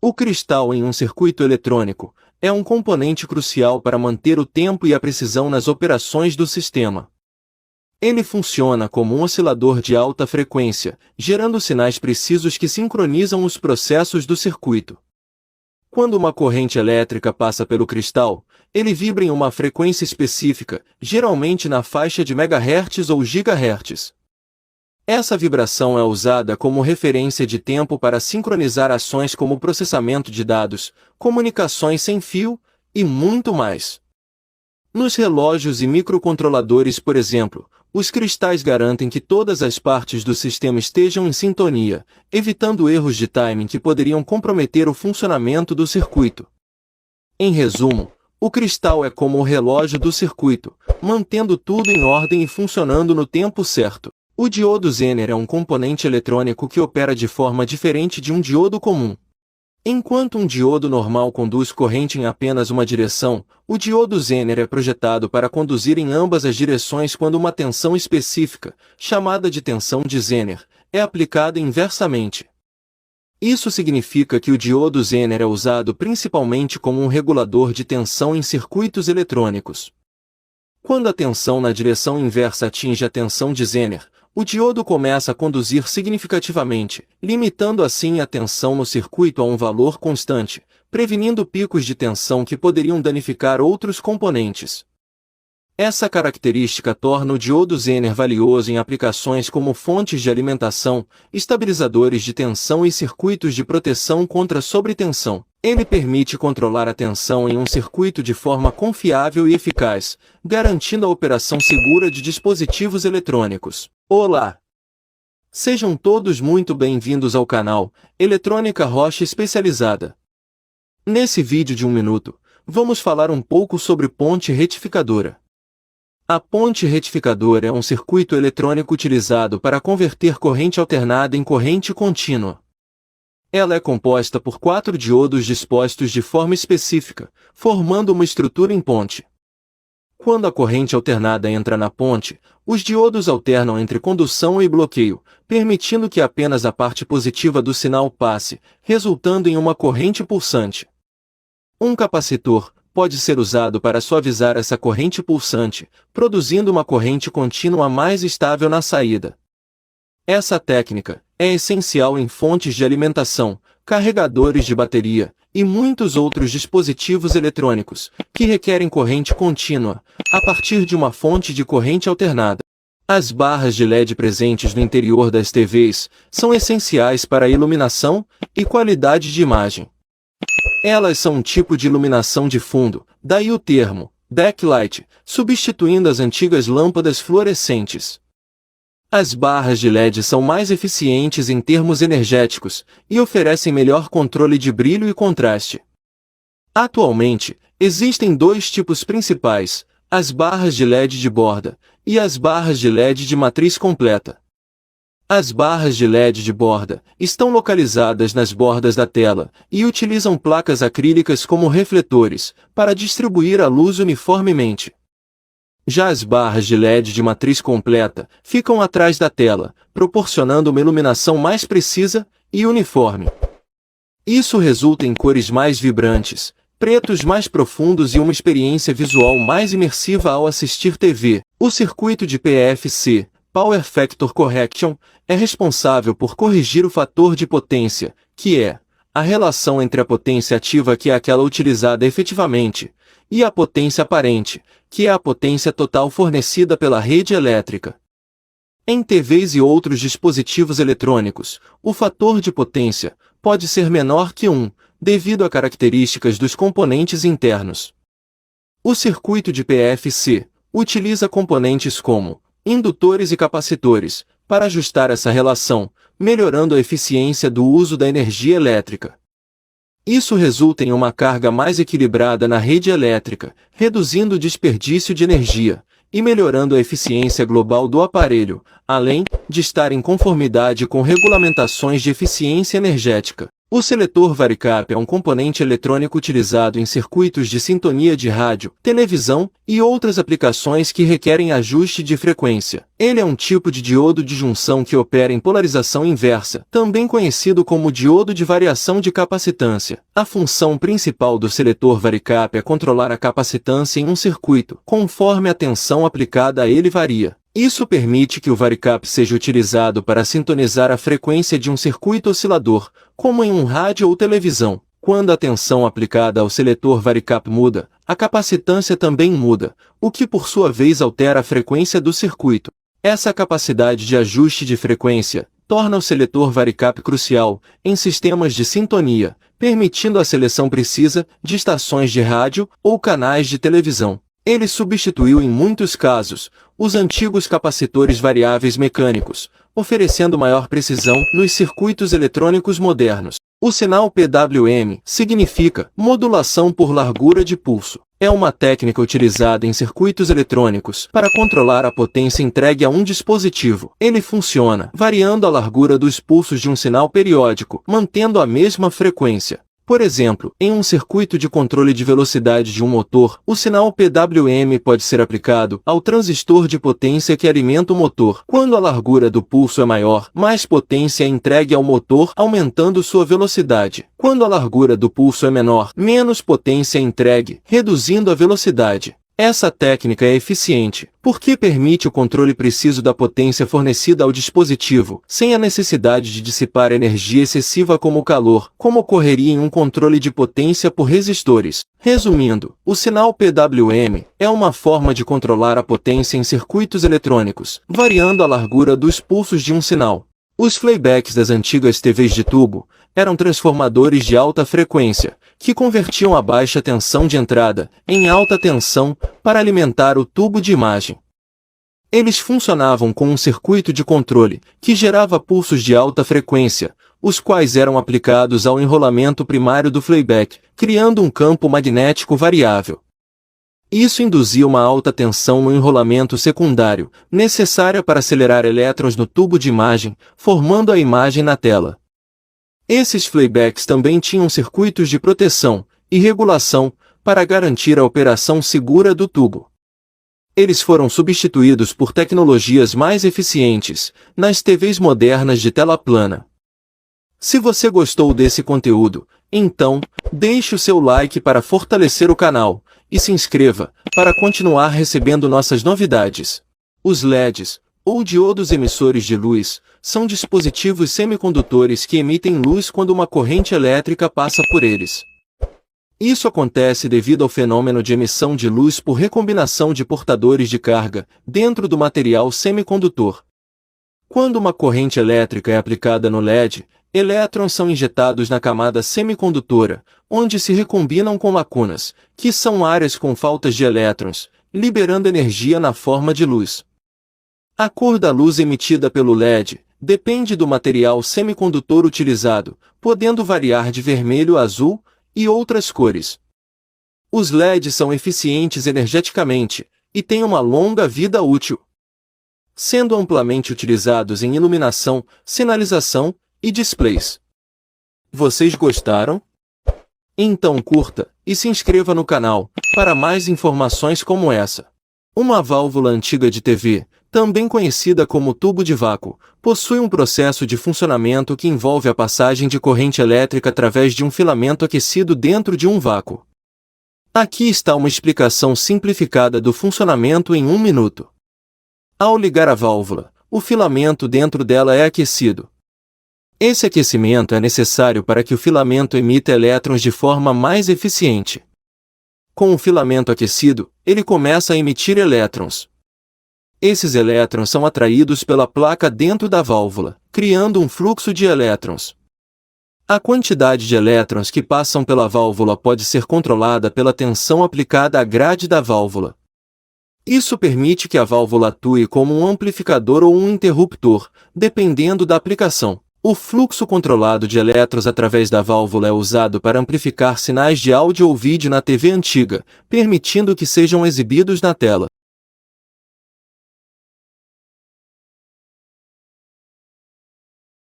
O cristal em um circuito eletrônico é um componente crucial para manter o tempo e a precisão nas operações do sistema. Ele funciona como um oscilador de alta frequência, gerando sinais precisos que sincronizam os processos do circuito. Quando uma corrente elétrica passa pelo cristal, ele vibra em uma frequência específica, geralmente na faixa de MHz ou GHz. Essa vibração é usada como referência de tempo para sincronizar ações como processamento de dados, comunicações sem fio e muito mais. Nos relógios e microcontroladores, por exemplo, os cristais garantem que todas as partes do sistema estejam em sintonia, evitando erros de timing que poderiam comprometer o funcionamento do circuito. Em resumo, o cristal é como o relógio do circuito, mantendo tudo em ordem e funcionando no tempo certo. O diodo Zener é um componente eletrônico que opera de forma diferente de um diodo comum. Enquanto um diodo normal conduz corrente em apenas uma direção, o diodo Zener é projetado para conduzir em ambas as direções quando uma tensão específica, chamada de tensão de Zener, é aplicada inversamente. Isso significa que o diodo Zener é usado principalmente como um regulador de tensão em circuitos eletrônicos. Quando a tensão na direção inversa atinge a tensão de Zener, o diodo começa a conduzir significativamente, limitando assim a tensão no circuito a um valor constante, prevenindo picos de tensão que poderiam danificar outros componentes. Essa característica torna o diodo Zener valioso em aplicações como fontes de alimentação, estabilizadores de tensão e circuitos de proteção contra sobretensão. Ele permite controlar a tensão em um circuito de forma confiável e eficaz, garantindo a operação segura de dispositivos eletrônicos. Olá! Sejam todos muito bem-vindos ao canal Eletrônica Rocha Especializada. Nesse vídeo de 1 minuto, vamos falar um pouco sobre ponte retificadora. A ponte retificadora é um circuito eletrônico utilizado para converter corrente alternada em corrente contínua. Ela é composta por 4 diodos dispostos de forma específica, formando uma estrutura em ponte. Quando a corrente alternada entra na ponte, os diodos alternam entre condução e bloqueio, permitindo que apenas a parte positiva do sinal passe, resultando em uma corrente pulsante. Um capacitor pode ser usado para suavizar essa corrente pulsante, produzindo uma corrente contínua mais estável na saída. Essa técnica é essencial em fontes de alimentação, carregadores de bateria e muitos outros dispositivos eletrônicos, que requerem corrente contínua, a partir de uma fonte de corrente alternada. As barras de LED presentes no interior das TVs são essenciais para a iluminação e qualidade de imagem. Elas são um tipo de iluminação de fundo, daí o termo backlight, substituindo as antigas lâmpadas fluorescentes. As barras de LED são mais eficientes em termos energéticos e oferecem melhor controle de brilho e contraste. Atualmente, existem 2 tipos principais, as barras de LED de borda e as barras de LED de matriz completa. As barras de LED de borda estão localizadas nas bordas da tela e utilizam placas acrílicas como refletores para distribuir a luz uniformemente. Já as barras de LED de matriz completa ficam atrás da tela, proporcionando uma iluminação mais precisa e uniforme. Isso resulta em cores mais vibrantes, pretos mais profundos e uma experiência visual mais imersiva ao assistir TV. O circuito de PFC, Power Factor Correction, é responsável por corrigir o fator de potência, que é a relação entre a potência ativa, que é aquela utilizada efetivamente, e a potência aparente, que é a potência total fornecida pela rede elétrica. Em TVs e outros dispositivos eletrônicos, o fator de potência pode ser menor que 1, devido a características dos componentes internos. O circuito de PFC utiliza componentes como indutores e capacitores para ajustar essa relação, melhorando a eficiência do uso da energia elétrica. Isso resulta em uma carga mais equilibrada na rede elétrica, reduzindo o desperdício de energia e melhorando a eficiência global do aparelho, além de estar em conformidade com regulamentações de eficiência energética. O seletor varicap é um componente eletrônico utilizado em circuitos de sintonia de rádio, televisão e outras aplicações que requerem ajuste de frequência. Ele é um tipo de diodo de junção que opera em polarização inversa, também conhecido como diodo de variação de capacitância. A função principal do seletor varicap é controlar a capacitância em um circuito, conforme a tensão aplicada a ele varia. Isso permite que o varicap seja utilizado para sintonizar a frequência de um circuito oscilador, como em um rádio ou televisão. Quando a tensão aplicada ao seletor varicap muda, a capacitância também muda, o que por sua vez altera a frequência do circuito. Essa capacidade de ajuste de frequência torna o seletor varicap crucial em sistemas de sintonia, permitindo a seleção precisa de estações de rádio ou canais de televisão. Ele substituiu em muitos casos os antigos capacitores variáveis mecânicos, oferecendo maior precisão nos circuitos eletrônicos modernos. O sinal PWM significa modulação por largura de pulso. É uma técnica utilizada em circuitos eletrônicos para controlar a potência entregue a um dispositivo. Ele funciona variando a largura dos pulsos de um sinal periódico, mantendo a mesma frequência. Por exemplo, em um circuito de controle de velocidade de um motor, o sinal PWM pode ser aplicado ao transistor de potência que alimenta o motor. Quando a largura do pulso é maior, mais potência é entregue ao motor, aumentando sua velocidade. Quando a largura do pulso é menor, menos potência é entregue, reduzindo a velocidade. Essa técnica é eficiente, porque permite o controle preciso da potência fornecida ao dispositivo, sem a necessidade de dissipar energia excessiva como o calor, como ocorreria em um controle de potência por resistores. Resumindo, o sinal PWM é uma forma de controlar a potência em circuitos eletrônicos, variando a largura dos pulsos de um sinal. Os playbacks das antigas TVs de tubo eram transformadores de alta frequência, que convertiam a baixa tensão de entrada em alta tensão para alimentar o tubo de imagem. Eles funcionavam com um circuito de controle, que gerava pulsos de alta frequência, os quais eram aplicados ao enrolamento primário do playback, criando um campo magnético variável. Isso induzia uma alta tensão no enrolamento secundário, necessária para acelerar elétrons no tubo de imagem, formando a imagem na tela. Esses playbacks também tinham circuitos de proteção e regulação para garantir a operação segura do tubo. Eles foram substituídos por tecnologias mais eficientes nas TVs modernas de tela plana. Se você gostou desse conteúdo, então, deixe o seu like para fortalecer o canal e se inscreva para continuar recebendo nossas novidades. Os LEDs, ou diodos emissores de luz, são dispositivos semicondutores que emitem luz quando uma corrente elétrica passa por eles. Isso acontece devido ao fenômeno de emissão de luz por recombinação de portadores de carga dentro do material semicondutor. Quando uma corrente elétrica é aplicada no LED, elétrons são injetados na camada semicondutora, onde se recombinam com lacunas, que são áreas com faltas de elétrons, liberando energia na forma de luz. A cor da luz emitida pelo LED depende do material semicondutor utilizado, podendo variar de vermelho a azul e outras cores. Os LEDs são eficientes energeticamente e têm uma longa vida útil, sendo amplamente utilizados em iluminação, sinalização e displays. Vocês gostaram? Então curta e se inscreva no canal para mais informações como essa. Uma válvula antiga de TV, também conhecida como tubo de vácuo, possui um processo de funcionamento que envolve a passagem de corrente elétrica através de um filamento aquecido dentro de um vácuo. Aqui está uma explicação simplificada do funcionamento em 1 minuto. Ao ligar a válvula, o filamento dentro dela é aquecido. Esse aquecimento é necessário para que o filamento emita elétrons de forma mais eficiente. Com o filamento aquecido, ele começa a emitir elétrons. Esses elétrons são atraídos pela placa dentro da válvula, criando um fluxo de elétrons. A quantidade de elétrons que passam pela válvula pode ser controlada pela tensão aplicada à grade da válvula. Isso permite que a válvula atue como um amplificador ou um interruptor, dependendo da aplicação. O fluxo controlado de elétrons através da válvula é usado para amplificar sinais de áudio ou vídeo na TV antiga, permitindo que sejam exibidos na tela.